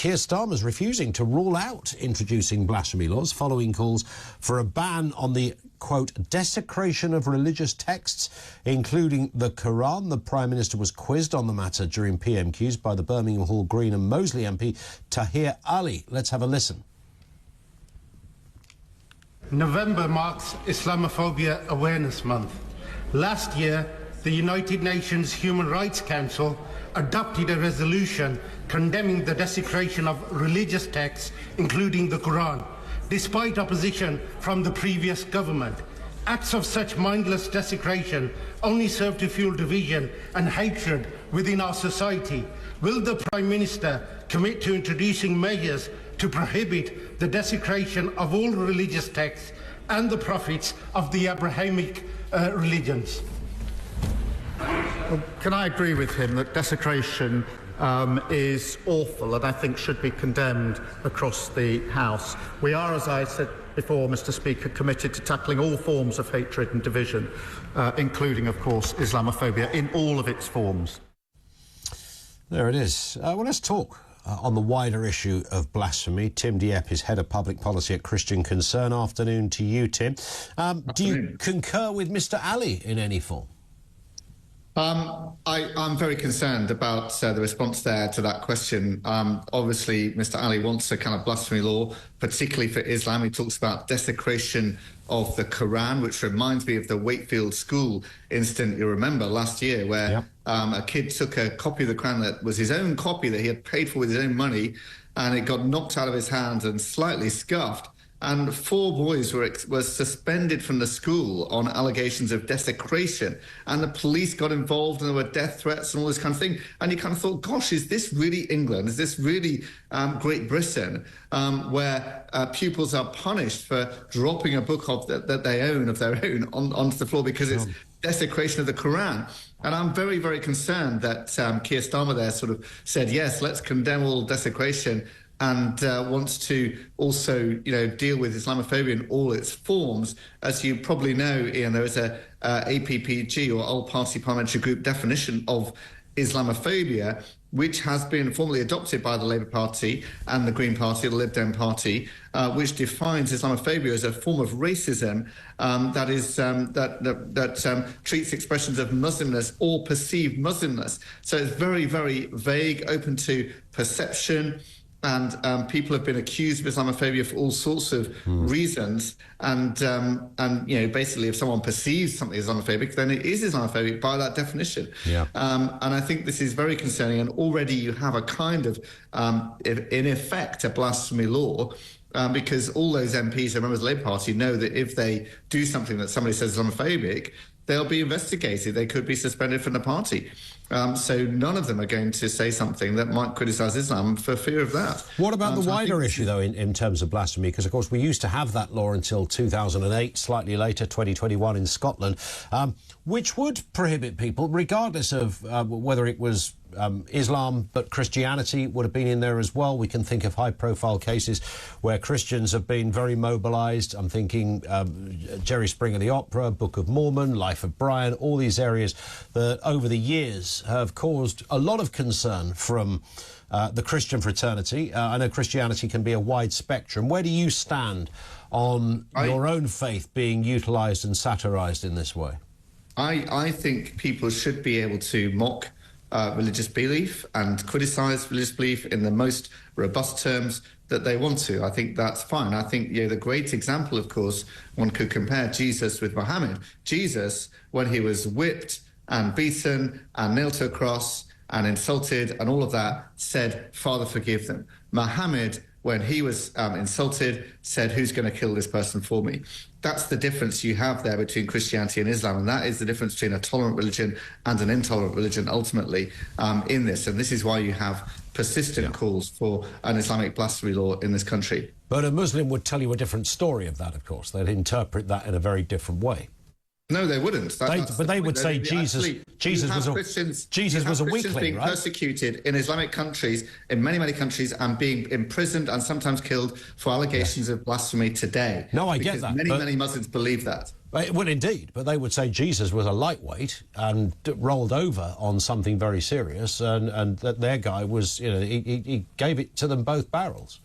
Keir Starmer's refusing to rule out introducing blasphemy laws following calls for a ban on the, quote, desecration of religious texts, including the Qur'an. The Prime Minister was quizzed on the matter during PMQs by the Birmingham Hall Green and Moseley MP Tahir Ali. Let's have a listen. November marks Islamophobia Awareness Month. Last year, the United Nations Human Rights Council adopted a resolution condemning the desecration of religious texts, including the Qur'an, despite opposition from the previous government. Acts of such mindless desecration only serve to fuel division and hatred within our society. Will the Prime Minister commit to introducing measures to prohibit the desecration of all religious texts and the prophets of the Abrahamic religions? Well, can I agree with him that desecration is awful and I think should be condemned across the House? We are, as I said before, Mr. Speaker, committed to tackling all forms of hatred and division, including, of course, Islamophobia in all of its forms. There it is. Well, let's talk on the wider issue of blasphemy. Tim Dieppe is Head of Public Policy at Christian Concern. Afternoon to you, Tim. Do you concur with Mr. Ali in any form? I'm very concerned about the response there to that question. Obviously, Mr. Ali wants a kind of blasphemy law, particularly for Islam. He talks about desecration of the Qur'an, which reminds me of the Wakefield School incident you remember last year, where a kid took a copy of the Qur'an that was his own copy that he had paid for with his own money, and it got knocked out of his hands and slightly scuffed. And 4 boys were suspended from the school on allegations of desecration. And the police got involved and there were death threats and all this kind of thing. And you kind of thought, gosh, is this really England? Is this really Great Britain, where pupils are punished for dropping a book that they own of their own onto the floor because it's desecration of the Qur'an? And I'm very, very concerned that Keir Starmer there sort of said, yes, let's condemn all desecration, and wants to also, deal with Islamophobia in all its forms. As you probably know, Ian, there is a APPG, or All-Party Parliamentary Group, definition of Islamophobia, which has been formally adopted by the Labour Party and the Green Party, the Lib Dem Party, which defines Islamophobia as a form of racism that treats expressions of Muslimness or perceived Muslimness. So it's very, very vague, open to perception. And people have been accused of Islamophobia for all sorts of reasons. And basically, if someone perceives something as Islamophobic, then it is Islamophobic by that definition. And I think this is very concerning. And already you have a kind of, in effect, a blasphemy law. Because all those MPs and members of the Labour Party know that if they do something that somebody says is Islamophobic, they'll be investigated. They could be suspended from the party. So none of them are going to say something that might criticise Islam for fear of that. What about the wider issue, though, in terms of blasphemy? Because, of course, we used to have that law until 2008, slightly later, 2021 in Scotland, which would prohibit people, regardless of whether it was Islam, but Christianity would have been in there as well. We can think of high-profile cases where Christians have been very mobilised. I'm thinking Jerry Springer the Opera, Book of Mormon, Life of Brian, all these areas that over the years have caused a lot of concern from the Christian fraternity. I know Christianity can be a wide spectrum. Where do you stand on your own faith being utilised and satirised in this way? I think people should be able to mock religious belief and criticise religious belief in the most robust terms that they want to. I think that's fine. I think the great example, of course, one could compare Jesus with Muhammad. Jesus, when he was whipped and beaten and nailed to a cross and insulted and all of that, said, Father, forgive them. Muhammad, when he was insulted, said, who's going to kill this person for me? That's the difference you have there between Christianity and Islam, and that is the difference between a tolerant religion and an intolerant religion, ultimately, in this. And this is why you have persistent calls for an Islamic blasphemy law in this country. But a Muslim would tell you a different story of that, of course. They'd interpret that in a very different way. No, they wouldn't. But they would say Jesus was a weakling, being right? Persecuted in Islamic countries, in many, many countries, and being imprisoned and sometimes killed for allegations of blasphemy today. No, I get that. Many Muslims believe that. Well, indeed, but they would say Jesus was a lightweight and rolled over on something very serious, and that their guy was, he gave it to them both barrels.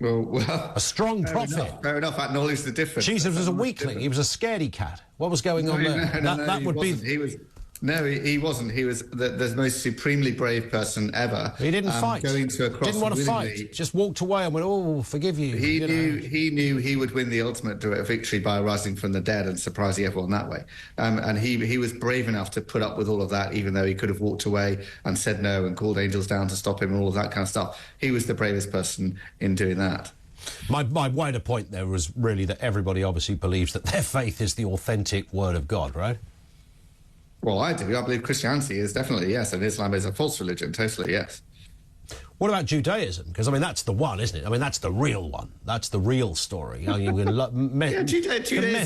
Well, a strong prophet. Fair enough. Acknowledge the difference. Jesus was a weakling. He was a scaredy cat. What was going on there? That would be. No, he wasn't. He was the most supremely brave person ever. He didn't fight. Going to a cross. Didn't want to fight. Just walked away and went, "Oh, forgive you." He knew he would win the ultimate victory by rising from the dead and surprising everyone that way. And he was brave enough to put up with all of that, even though he could have walked away and said no and called angels down to stop him and all of that kind of stuff. He was the bravest person in doing that. My wider point there was really that everybody obviously believes that their faith is the authentic word of God, right? Well, I do. I believe Christianity is definitely, yes, and Islam is a false religion, totally, yes. What about Judaism? Because, I mean, that's the one, isn't it? I mean, that's the real one. That's the real story. You can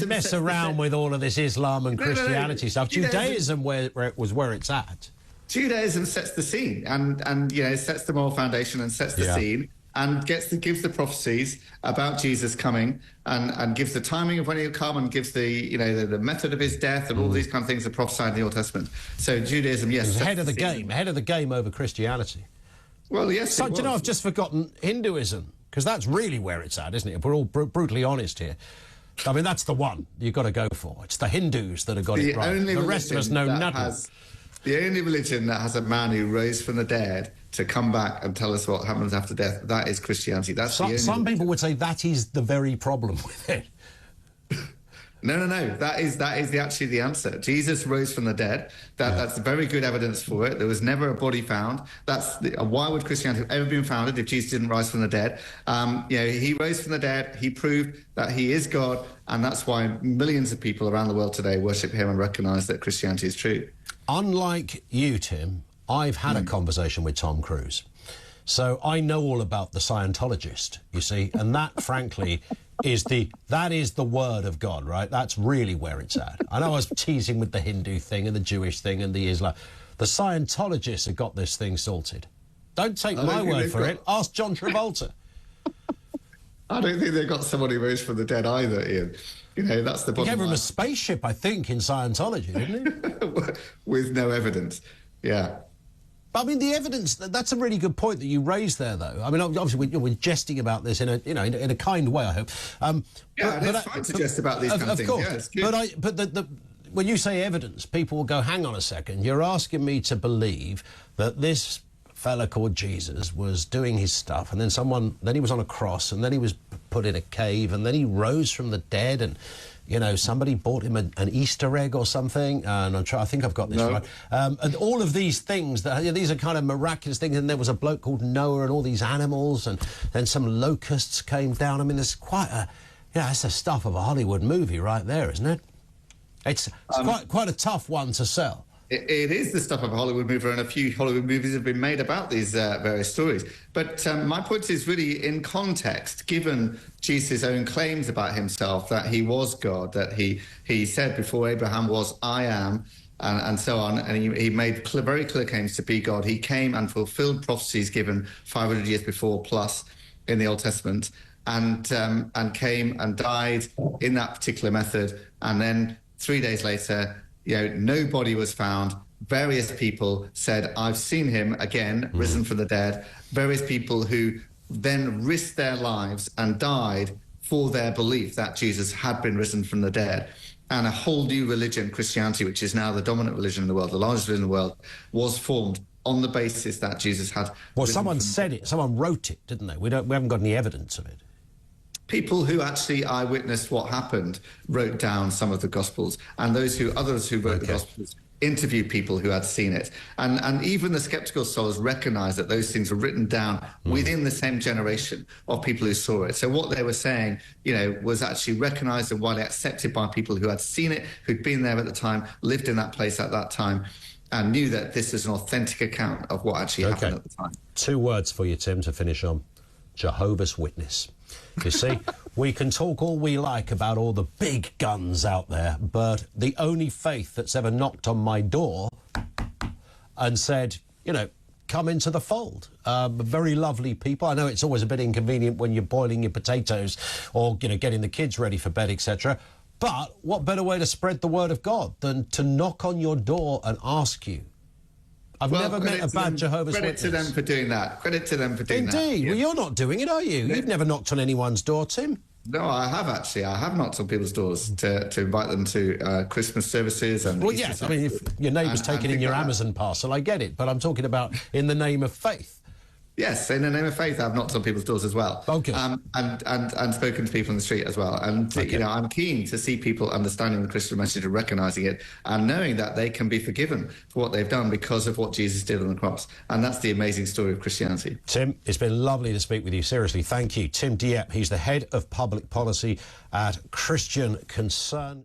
mess around with all of this Islam and Christianity stuff. Judaism was where it's at. Judaism sets the scene and sets the moral foundation and sets the scene. And gives the prophecies about Jesus coming, and gives the timing of when he'll come, and gives the method of his death, and all these kind of things are prophesied in the Old Testament. So Judaism, yes, it was ahead of the game over Christianity. Well, yes. So, do you know, I've just forgotten Hinduism, because that's really where it's at, isn't it? If we're all brutally honest here. I mean, that's the one you've got to go for. It's the Hindus that have got it right. The rest of us know nothing. The only religion that has a man who rose from the dead to come back and tell us what happens after death, that is Christianity. That's some people would say that is the very problem with it. No. That is actually the answer. Jesus rose from the dead. That's very good evidence for it. There was never a body found. Why would Christianity have ever been founded if Jesus didn't rise from the dead? He rose from the dead. He proved that he is God, and that's why millions of people around the world today worship him and recognise that Christianity is true. Unlike you, Tim, I've had a conversation with Tom Cruise. So I know all about the Scientologist, you see, and that, frankly, is the word of God, right? That's really where it's at. I know I was teasing with the Hindu thing and the Jewish thing and the Islam. The Scientologists have got this thing sorted. Don't take my word for it. Ask John Travolta. I don't think they've got someone who rose from the dead either, Ian. That's the bottom line. He gave him a spaceship, I think, in Scientology, didn't he? With no evidence, yeah. I mean, the evidence, that's a really good point that you raised there, though. I mean, obviously, we're jesting about this in a kind way, I hope. It's fine to jest about these kind of things. Course. Yeah, but when you say evidence, people will go, hang on a second, you're asking me to believe that this fella called Jesus was doing his stuff, and then he was on a cross, and then he was put in a cave, and then he rose from the dead, and somebody bought him an Easter egg or something, and I think I've got this right. And all of these things, these are kind of miraculous things, and there was a bloke called Noah and all these animals, and then some locusts came down. I mean, there's quite that's the stuff of a Hollywood movie right there, isn't it? It's quite a tough one to sell. It is the stuff of a Hollywood movie, and a few Hollywood movies have been made about these various stories. But my point is really in context, given Jesus' own claims about himself, that he was God, that he said before Abraham was, I am, and so on, and he made very clear claims to be God. He came and fulfilled prophecies given 500 years before plus in the Old Testament, and came and died in that particular method, and then 3 days later, nobody was found. Various people said, I've seen him again, risen from the dead. Various people who then risked their lives and died for their belief that Jesus had been risen from the dead. And a whole new religion, Christianity, which is now the dominant religion in the world, the largest religion in the world, was formed on the basis that Jesus had... Well, someone said it. Someone wrote it, didn't they? We haven't got any evidence of it. People who actually eyewitnessed what happened wrote down some of the Gospels, and others who wrote the Gospels interviewed people who had seen it. And even the skeptical scholars recognized that those things were written down within the same generation of people who saw it. So what they were saying, was actually recognized and widely accepted by people who had seen it, who'd been there at the time, lived in that place at that time, and knew that this is an authentic account of what actually happened at the time. 2 words for you, Tim, to finish on. Jehovah's Witness. You see, we can talk all we like about all the big guns out there, but the only faith that's ever knocked on my door and said, come into the fold. Very lovely people. I know it's always a bit inconvenient when you're boiling your potatoes or, getting the kids ready for bed, etc. But what better way to spread the word of God than to knock on your door and ask you? I've never met a bad Jehovah's Witness. Credit to them for doing that. Credit to them for doing that. Indeed. Well, you're not doing it, are you? You've never knocked on anyone's door, Tim. No, I have actually. I have knocked on people's doors to invite them to Christmas services. And well, yes, I mean, if your neighbour's taking in your Amazon parcel, I get it. But I'm talking about in the name of faith. Yes, in the name of faith, I've knocked on people's doors as well. Okay. And spoken to people in the street as well. And, you know, I'm keen to see people understanding the Christian message and recognising it and knowing that they can be forgiven for what they've done because of what Jesus did on the cross. And that's the amazing story of Christianity. Tim, it's been lovely to speak with you. Seriously, thank you. Tim Dieppe, he's the head of public policy at Christian Concern.